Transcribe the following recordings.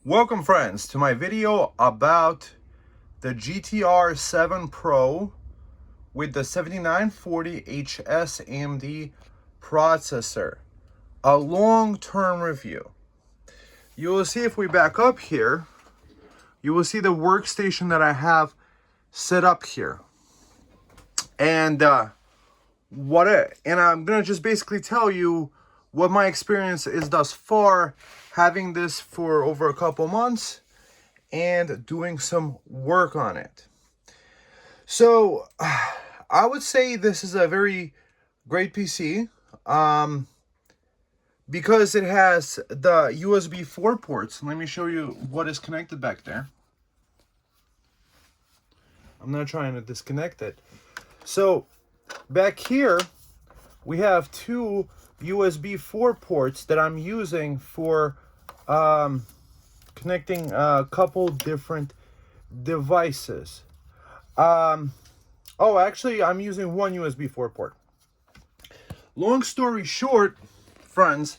Welcome friends to my video about the GTR7 Pro with the 7940HS AMD processor. A long-term review. You will see if we back up here, you will see the workstation that I have set up here. And I'm gonna just basically tell you what my experience is thus far, having this for over a couple months and doing some work on it. So I would say this is a very great PC because it has the USB 4 ports. Let me show you what is connected back there. I'm not trying to disconnect it. So back here we have two USB 4 ports that I'm using for connecting a couple different devices. Actually, I'm using one USB 4 port. Long story short, friends,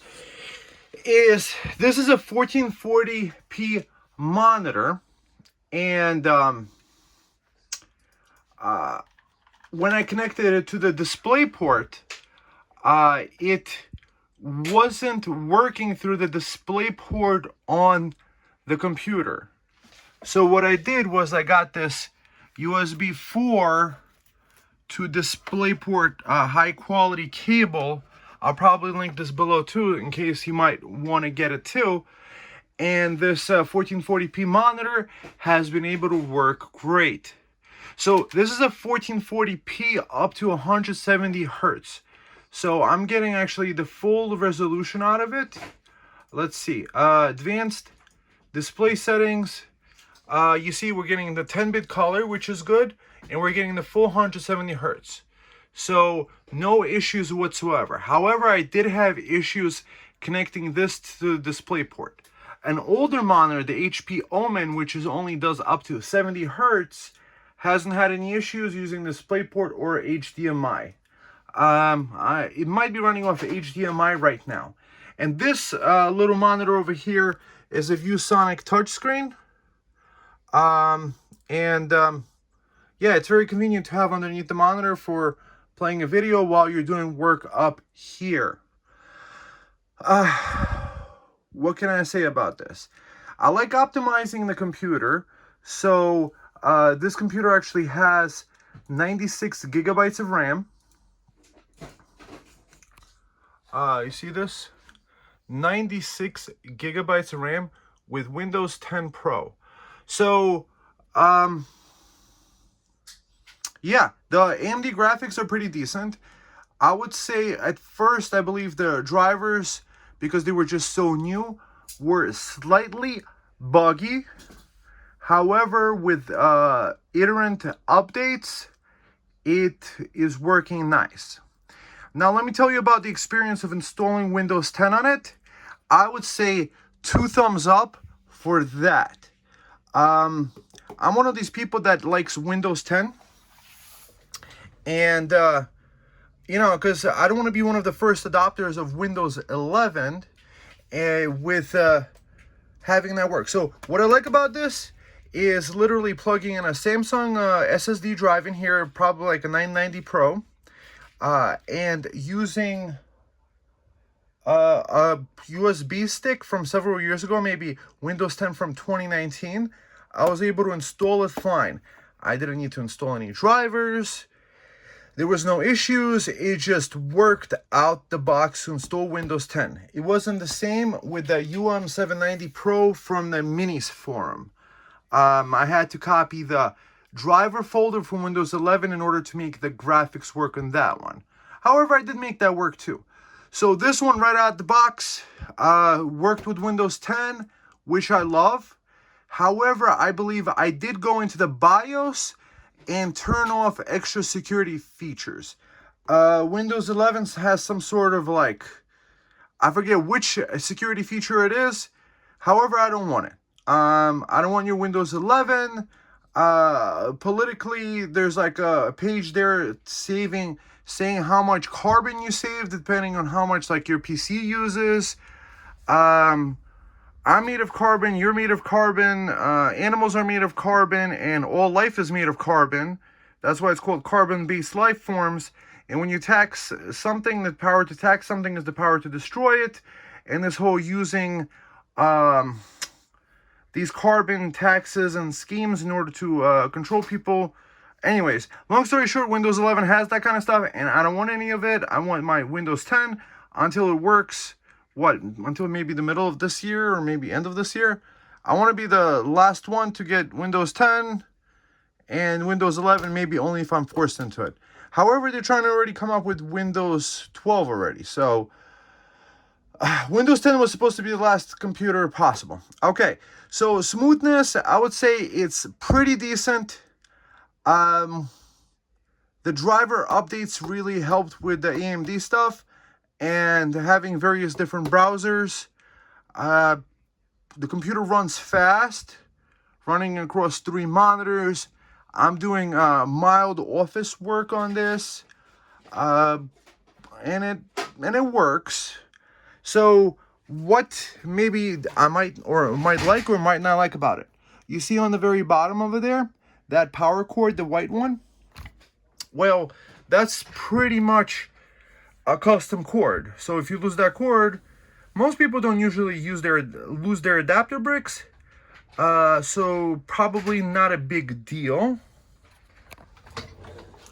is this is a 1440p monitor, and when I connected it to the display port, it wasn't working through the display port on the computer. So what I did was I got this USB 4 to DisplayPort high quality cable. I'll probably link this below too in case you might want to get it too. And this 1440p monitor has been able to work great. So this is a 1440p up to 170 hertz. So I'm getting actually the full resolution out of it. Let's see, advanced display settings. You see we're getting the 10-bit color, which is good, and we're getting the full 170 hertz. So no issues whatsoever. However, I did have issues connecting this to the display port. An older monitor, the HP Omen, which only does up to 70 hertz, hasn't had any issues using DisplayPort or HDMI. It might be running off HDMI right now. And this little monitor over here is a ViewSonic touchscreen. Yeah, it's very convenient to have underneath the monitor for playing a video while you're doing work up here. What can I say about this? I like optimizing the computer. So this computer actually has 96 gigabytes of RAM. You see this? 96 gigabytes of RAM with Windows 10 Pro. So, yeah, the AMD graphics are pretty decent. I would say at first, I believe the drivers, because they were just so new, were slightly buggy. However, with iterant updates, it is working nice. Now, let me tell you about the experience of installing Windows 10 on it. I would say 2 thumbs up for that. I'm one of these people that likes Windows 10. And, you know, because I don't want to be one of the first adopters of Windows 11 with having that work. So what I like about this is literally plugging in a Samsung SSD drive in here, probably like a 990 Pro. And using a USB stick from several years ago, maybe Windows 10 from 2019, I was able to install it fine. I didn't need to install any drivers. There was no issues. It just worked out the box to install Windows 10. It wasn't the same with the UM790 Pro from the Minis forum. I had to copy the driver folder from Windows 11 in order to make the graphics work on that one. However, I did make that work too. So this one right out the box worked with Windows 10, which I love. However, I believe I did go into the BIOS and turn off extra security features. Windows 11 has some sort of like, I forget which security feature it is. However, I don't want it. I don't want your Windows 11. Politically, there's like a page there saying how much carbon you save depending on how much like your PC uses. I'm made of carbon, you're made of carbon, animals are made of carbon, and all life is made of carbon. That's why it's called carbon-based life forms. And when you tax something, the power to tax something is the power to destroy it. And this whole using these carbon taxes and schemes in order to control people. Anyways, long story short, Windows 11 has that kind of stuff, and I don't want any of it. I want my Windows 10 until it works. What? Until maybe the middle of this year or maybe end of this year. I want to be the last one to get Windows 10 and Windows 11, maybe only if I'm forced into it. However, they're trying to already come up with Windows 12 already. So, Windows 10 was supposed to be the last computer possible. Okay, so smoothness, I would say it's pretty decent. The driver updates really helped with the AMD stuff. And having various different browsers. The computer runs fast, running across 3 monitors. I'm doing mild office work on this, and it works. So what maybe I might like or might not like about it? You see on the very bottom over there, that power cord, the white one? Well, that's pretty much a custom cord. So if you lose that cord, most people don't usually lose their adapter bricks. So probably not a big deal.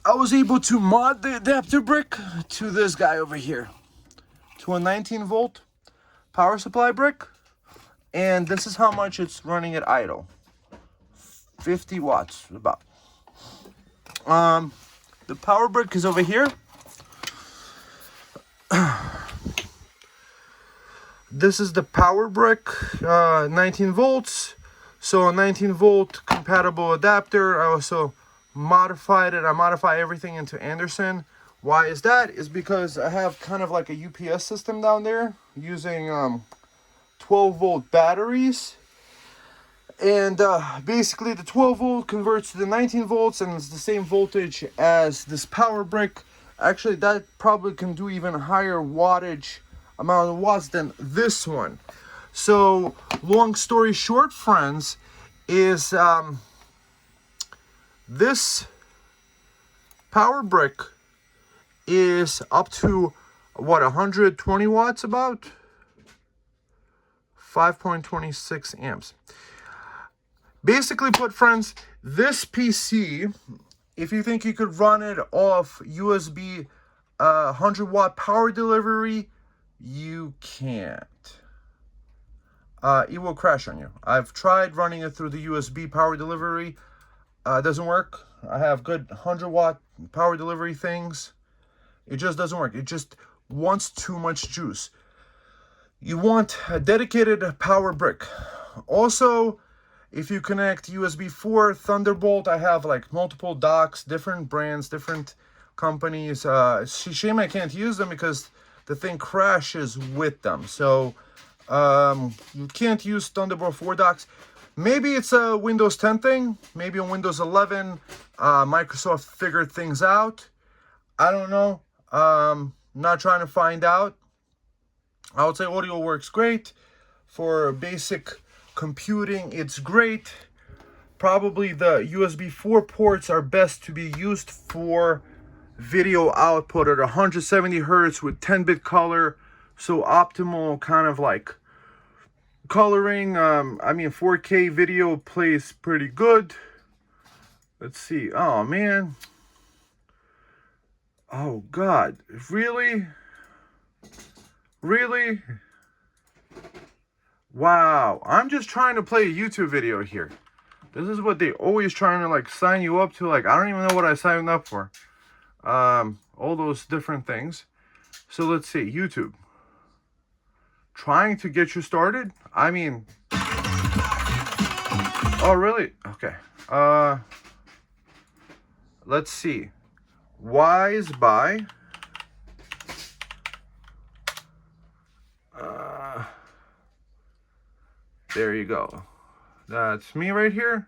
I was able to mod the adapter brick to this guy over here, to a 19 volt power supply brick. And this is how much it's running at idle. 50 watts about. The power brick is over here. This is the power brick, 19 volts. So a 19 volt compatible adapter. I also modified it. I modify everything into Anderson. Why is that? Is because I have kind of like a UPS system down there using 12 volt batteries. And basically the 12 volt converts to the 19 volts and it's the same voltage as this power brick. Actually, that probably can do even higher wattage amount of watts than this one. So, long story short, friends, is this power brick is up to, what, 120 watts about? 5.26 amps. Basically put, friends, this PC, if you think you could run it off USB 100 watt power delivery, you can't. It will crash on you. I've tried running it through the USB power delivery. It doesn't work. I have good 100 watt power delivery things. It just doesn't work. It just wants too much juice. You want a dedicated power brick. Also, if you connect USB 4, Thunderbolt, I have like multiple docks, different brands, different companies. Shame I can't use them because the thing crashes with them. So you can't use Thunderbolt 4 docks. Maybe it's a Windows 10 thing. Maybe on Windows 11, Microsoft figured things out. I don't know. Not trying to find out. I would say audio works great. For basic computing, it's great. Probably the USB 4 ports are best to be used for video output at 170 hertz with 10-bit color. So optimal kind of like coloring. I mean, 4K video plays pretty good. Let's see. Oh, man. Oh, God. Really? Really? Wow. I'm just trying to play a YouTube video here. This is what they always trying to like sign you up to. Like, I don't even know what I signed up for. All those different things. So let's see. YouTube. Trying to get you started? I mean... Oh, really? Okay. Let's see. Wise by... there you go. That's me right here.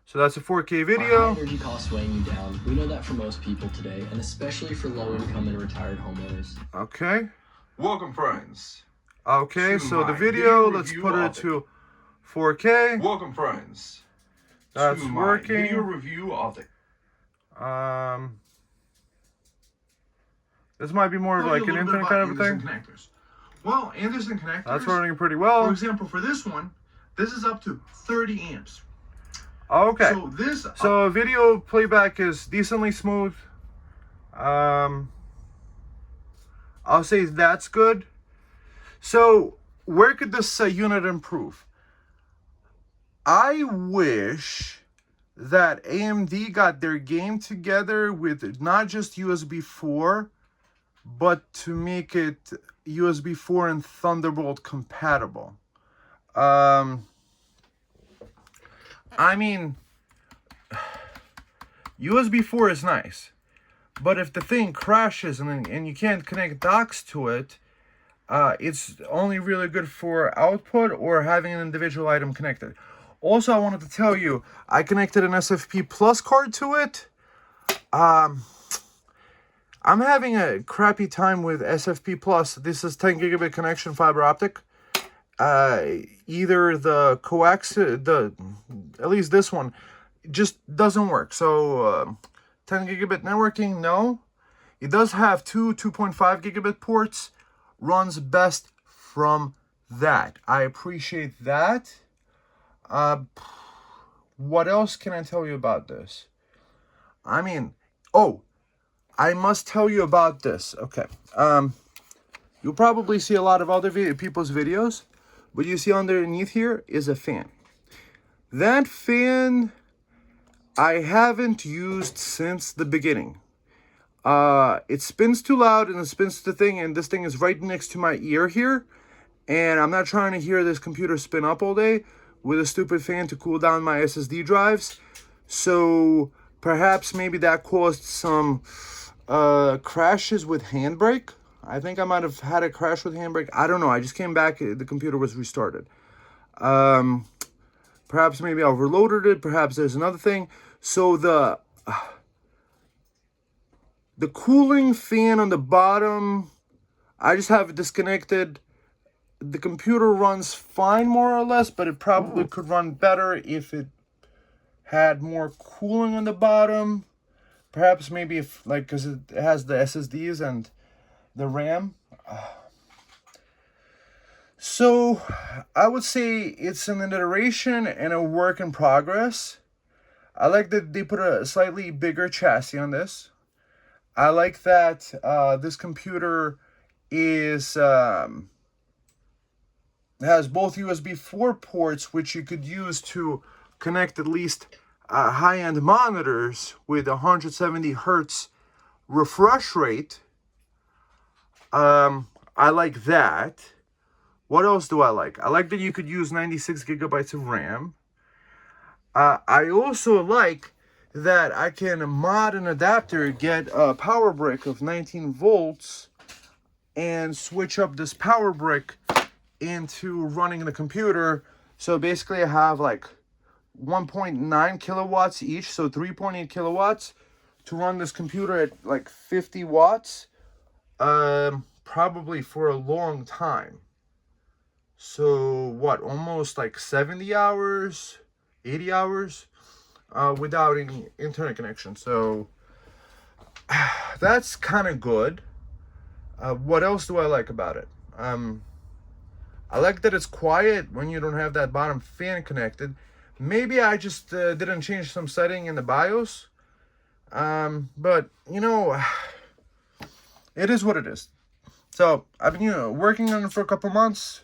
So that's a 4K video. Are high energy costs weighing you down? We know that for most people today, and especially for low-income and retired homeowners. Okay. Welcome, friends. Okay, so the video, let's put it to 4K. Welcome, friends. That's to working. My video review of the. This might be more of like an internet kind of a thing. Connectors. Well, Anderson connectors. That's running pretty well. For example, for this one, this is up to 30 amps. Okay. So this. So video playback is decently smooth. I'll say that's good. So where could this unit improve? I wish that AMD got their game together with not just USB 4, but to make it USB 4 and Thunderbolt compatible. I mean, USB 4 is nice, but if the thing crashes and you can't connect docks to it, it's only really good for output or having an individual item connected. Also, I wanted to tell you, I connected an SFP Plus card to it. I'm having a crappy time with SFP Plus. This is 10 gigabit connection fiber optic. Either the coax, at least this one, just doesn't work. So 10 gigabit networking, no. It does have two 2.5 gigabit ports. Runs best from that. I appreciate that. What else can I tell you about this? I mean, oh, I must tell you about this. Okay. You'll probably see a lot of other people's videos. What you see underneath here is a fan. That fan I haven't used since the beginning. It spins too loud and it spins the thing, and this thing is right next to my ear here. And I'm not trying to hear this computer spin up all day with a stupid fan to cool down my SSD drives. So perhaps maybe that caused some crashes with Handbrake. I think I might have had a crash with Handbrake. I don't know. I just came back. The computer was restarted. Perhaps maybe I overloaded it. Perhaps there's another thing. So the cooling fan on the bottom, I just have it disconnected. The computer runs fine, more or less, but it probably could run better if it had more cooling on the bottom. Perhaps maybe if, like, because it has the SSDs and the RAM. So I would say it's an iteration and a work in progress. I like that they put a slightly bigger chassis on this. I like that this computer is has both USB 4 ports, which you could use to connect at least high-end monitors with 170 hertz refresh rate. I like that. What else do I like? I like that you could use 96 gigabytes of RAM. I also like that I can mod an adapter, get a power brick of 19 volts, and switch up this power brick into running the computer. So basically I have like 1.9 kilowatts each, so 3.8 kilowatts to run this computer at like 50 watts, probably for a long time. So what, almost like 70 hours, 80 hours without any internet connection. So that's kind of good. What else do I like about it? I like that it's quiet when you don't have that bottom fan connected. Maybe I just didn't change some setting in the BIOS. But, you know, it is what it is. So, I've been working on it for a couple months.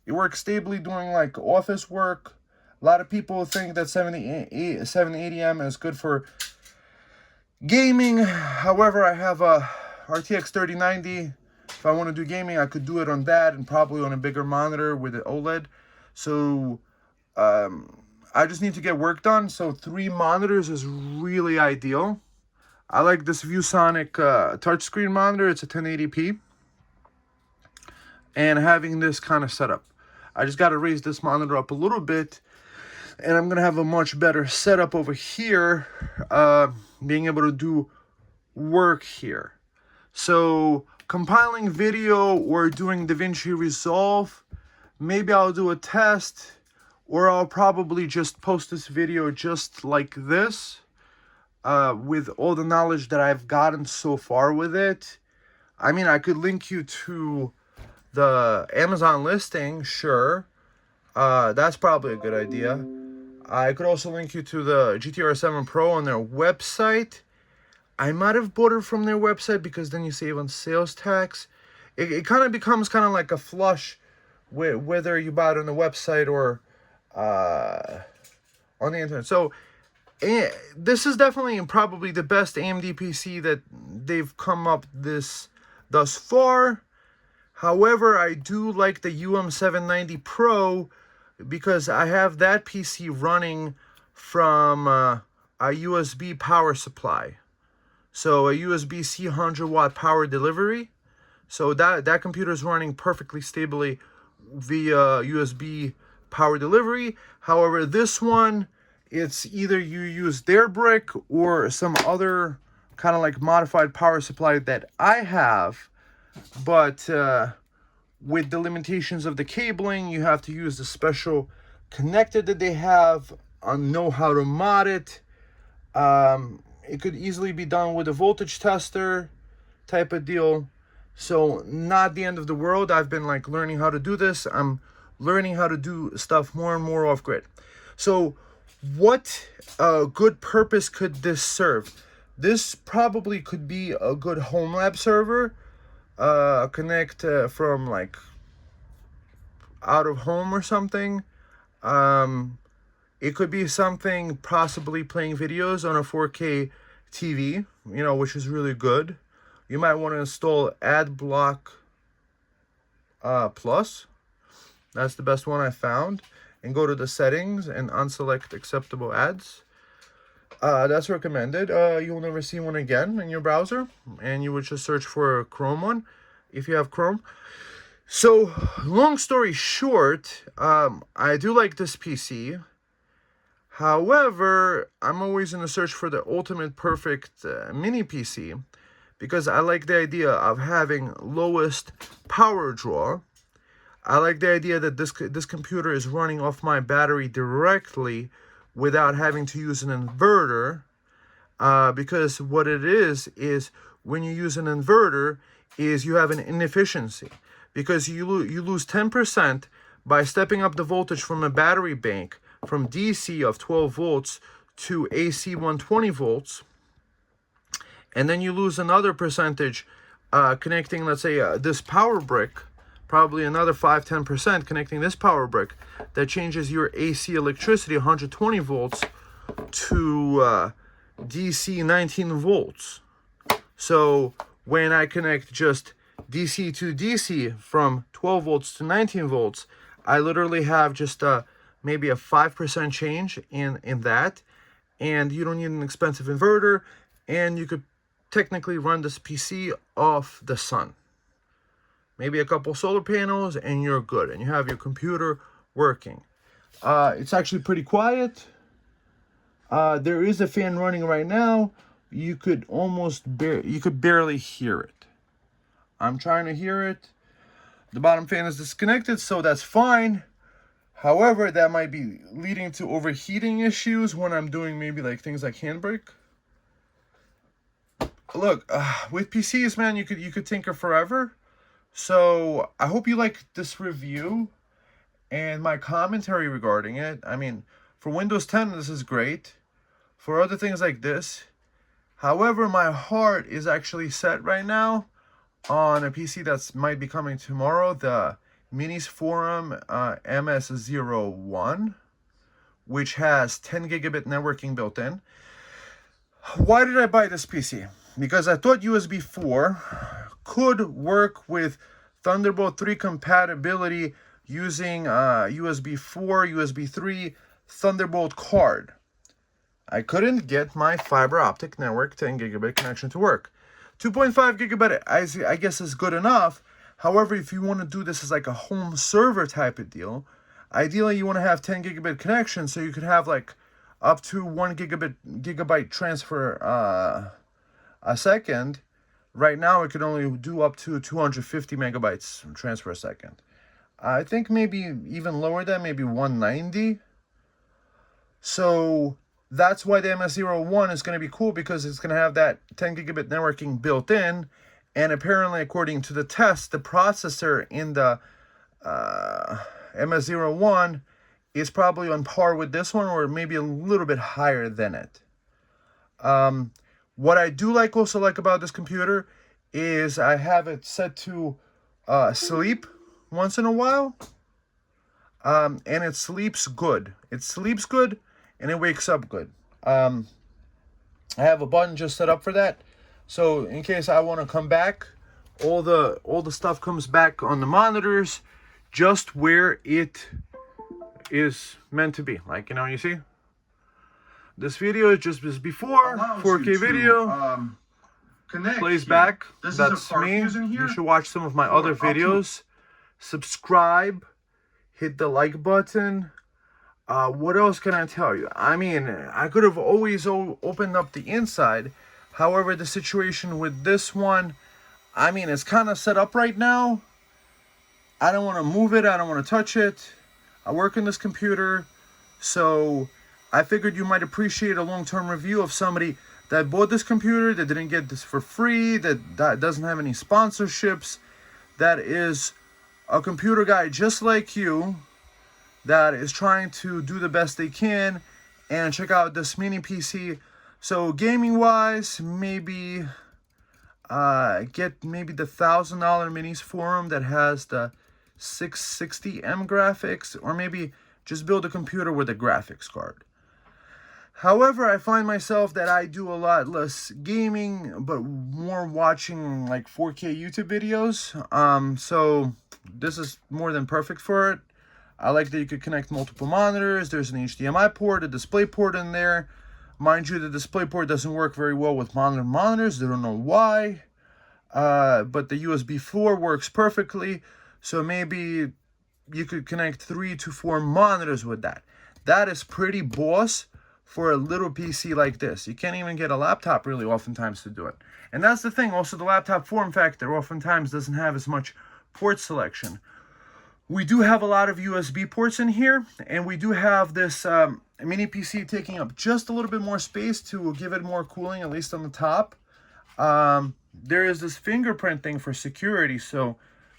It works stably doing, like, office work. A lot of people think that 780M is good for gaming. However, I have a RTX 3090. If I want to do gaming, I could do it on that and probably on a bigger monitor with an OLED. So I just need to get work done. So 3 monitors is really ideal. I like this ViewSonic touchscreen monitor. It's a 1080p. And having this kind of setup. I just got to raise this monitor up a little bit. And I'm going to have a much better setup over here. Being able to do work here. So compiling video or doing DaVinci Resolve, maybe I'll do a test, or I'll probably just post this video just like this, with all the knowledge that I've gotten so far with it. I mean, I could link you to the Amazon listing, sure. That's probably a good idea. I could also link you to the GTR7 Pro on their website. I might have bought it from their website because then you save on sales tax. It kind of becomes kind of like a flush whether you buy it on the website or on the internet. So this is definitely and probably the best AMD PC that they've come up thus far. However, I do like the UM790 Pro because I have that PC running from a USB power supply. So a USB-C 100-watt power delivery. So that computer is running perfectly stably via USB power delivery. However, this one, it's either you use their brick or some other kind of like modified power supply that I have. But with the limitations of the cabling, you have to use the special connector that they have, know how to mod it. It could easily be done with a voltage tester type of deal. So not the end of the world. I've been like learning how to do this. I'm learning how to do stuff more and more off grid. So what good purpose could this serve? This probably could be a good home lab server. Connect from like out of home or something. It could be something possibly playing videos on a 4K TV, you know, which is really good. You might want to install AdBlock Plus. That's the best one I found. And go to the settings and unselect acceptable ads. That's recommended. You'll never see one again in your browser. And you would just search for a Chrome one if you have Chrome. So, long story short, I do like this PC. However, I'm always in the search for the ultimate perfect mini PC because I like the idea of having lowest power draw. I like the idea that this computer is running off my battery directly without having to use an inverter, because what it is when you use an inverter is you have an inefficiency because you lose 10% by stepping up the voltage from a battery bank from DC of 12 volts to AC 120 volts, and then you lose another percentage connecting, let's say, this power brick, probably another 5-10% connecting this power brick that changes your AC electricity 120 volts to DC 19 volts. So when I connect just DC to DC from 12 volts to 19 volts, I literally have just maybe a 5% change in that, and you don't need an expensive inverter, and you could technically run this PC off the sun. Maybe a couple solar panels and you're good, and you have your computer working. It's actually pretty quiet. There is a fan running right now. You could barely hear it. I'm trying to hear it. The bottom fan is disconnected, so that's fine. However, that might be leading to overheating issues when I'm doing maybe like things like handbrake. Look, with PCs, man, you could tinker forever. So I hope you like this review and my commentary regarding it. I mean, for Windows 10, this is great. For other things like this, however, my heart is actually set right now on a PC that might be coming tomorrow, the Minis Forum MS01, which has 10 gigabit networking built in. Why did I buy this PC? Because I thought USB 4 could work with Thunderbolt 3 compatibility using USB 4, USB 3 Thunderbolt card. I couldn't get my fiber optic network 10 gigabit connection to work. 2.5 gigabit, I guess, is good enough. However, if you want to do this as like a home server type of deal, ideally you want to have 10 gigabit connection so you could have like up to 1 gigabyte transfer a second Right now, it can only do up to 250 megabytes transfer a second. I think maybe even lower than maybe 190. So that's why the MS01 is going to be cool, because it's going to have that 10 gigabit networking built in. And apparently, according to the test, the processor in the MS01 is probably on par with this one, or maybe a little bit higher than it. What I do also like about this computer is I have it set to sleep once in a while, and it sleeps good. It sleeps good, and it wakes up good. I have a button just set up for that, so in case I want to come back, all the stuff comes back on the monitors, just where it is meant to be. Like, you know, you see, this video is just before 4K video. Plays back. That's me. You should watch some of my other videos. Subscribe. Hit the like button. What else can I tell you? I mean, I could have always opened up the inside. However, the situation with this one, I mean, it's kind of set up right now. I don't want to move it. I don't want to touch it. I work in this computer. So I figured you might appreciate a long-term review of somebody that bought this computer, that didn't get this for free, that doesn't have any sponsorships, that is a computer guy just like you, that is trying to do the best they can and check out this mini PC. So gaming wise, maybe get maybe the $1,000 minis for them that has the 660M graphics, or maybe just build a computer with a graphics card. However, I find myself that I do a lot less gaming, but more watching like 4K YouTube videos. So this is more than perfect for it. I like that you could connect multiple monitors. There's an HDMI port, a display port in there. Mind you, the display port doesn't work very well with monitors. I don't know why. But the USB 4 works perfectly. So maybe you could connect 3 to 4 monitors with that. That is pretty boss for a little PC like this. You can't even get a laptop really oftentimes to do it. And that's the thing. Also, the laptop form factor oftentimes doesn't have as much port selection. We do have a lot of USB ports in here, and we do have this mini PC taking up just a little bit more space to give it more cooling, at least on the top. There is this fingerprint thing for security, so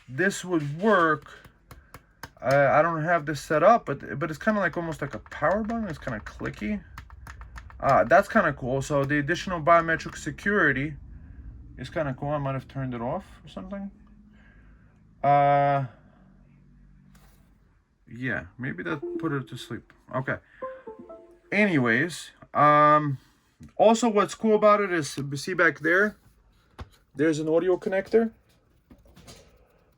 this would work. I don't have this set up, but it's kind of like almost like a power button. It's kind of clicky. That's kind of cool. So the additional biometric security is kind of cool. I might have turned it off or something. Yeah, maybe that put her to sleep. Okay. Anyways, also what's cool about it is, see back there, there's an audio connector.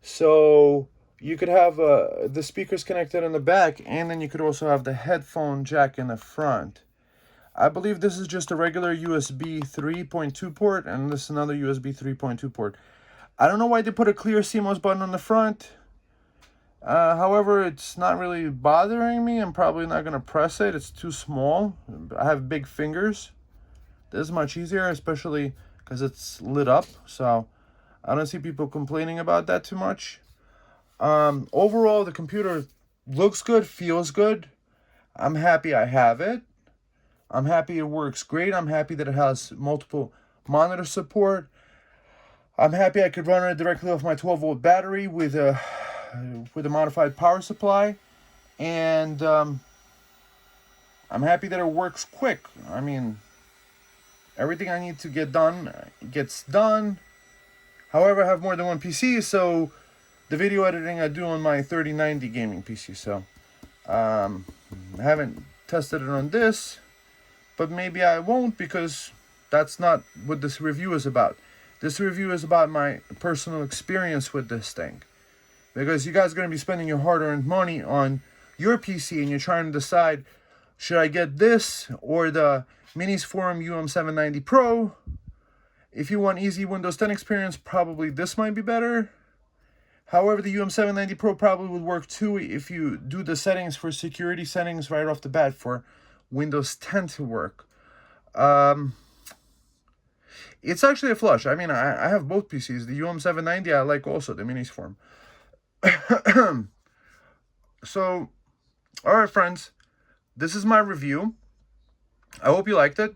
So you could have the speakers connected in the back, and then you could also have the headphone jack in the front. I believe this is just a regular USB 3.2 port, and this is another USB 3.2 port. I don't know why they put a clear CMOS button on the front. However, it's not really bothering me. I'm probably not going to press it. It's too small. I have big fingers. This is much easier, especially because it's lit up. So I don't see people complaining about that too much. Overall, the computer looks good, feels good. I'm happy I have it. I'm happy it works great. I'm happy that it has multiple monitor support. I'm happy I could run it directly off my 12-volt battery with a modified power supply. And I'm happy that it works quick. I mean, everything I need to get done gets done. However, I have more than one PC, so the video editing I do on my 3090 gaming PC. So I haven't tested it on this, but maybe I won't, because that's not what this review is about. This review is about my personal experience with this thing. Because you guys are going to be spending your hard-earned money on your PC, and you're trying to decide, should I get this or the Minis Forum UM790 Pro? If you want easy Windows 10 experience, probably this might be better. However, the UM790 Pro probably would work too if you do the settings for security settings right off the bat for Windows 10 to work. It's actually a flush. I mean, I have both PCs. The UM790 I like also, the minis form. So, all right, friends. This is my review. I hope you liked it.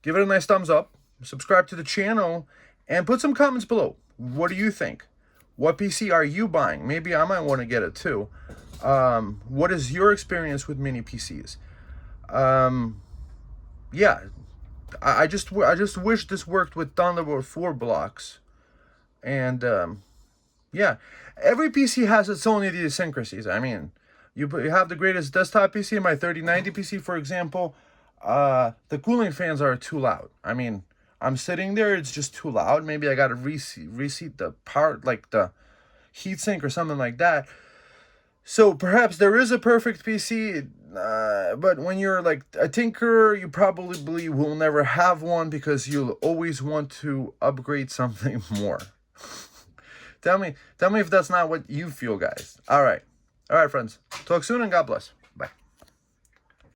Give it a nice thumbs up. Subscribe to the channel. And put some comments below. What do you think? What PC are you buying? Maybe I might want to get it too. What is your experience with mini PCs? Yeah, I just wish this worked with Thunderbolt 4 blocks. And yeah, every PC has its own idiosyncrasies. I mean, you have the greatest desktop PC, my 3090 PC, for example. The cooling fans are too loud. I mean, I'm sitting there, it's just too loud. Maybe I gotta reseat the power, like the heatsink or something like that. So perhaps there is a perfect PC, but when you're like a tinkerer, you probably will never have one because you'll always want to upgrade something more. Tell me if that's not what you feel, guys. All right, friends. Talk soon and God bless. Bye.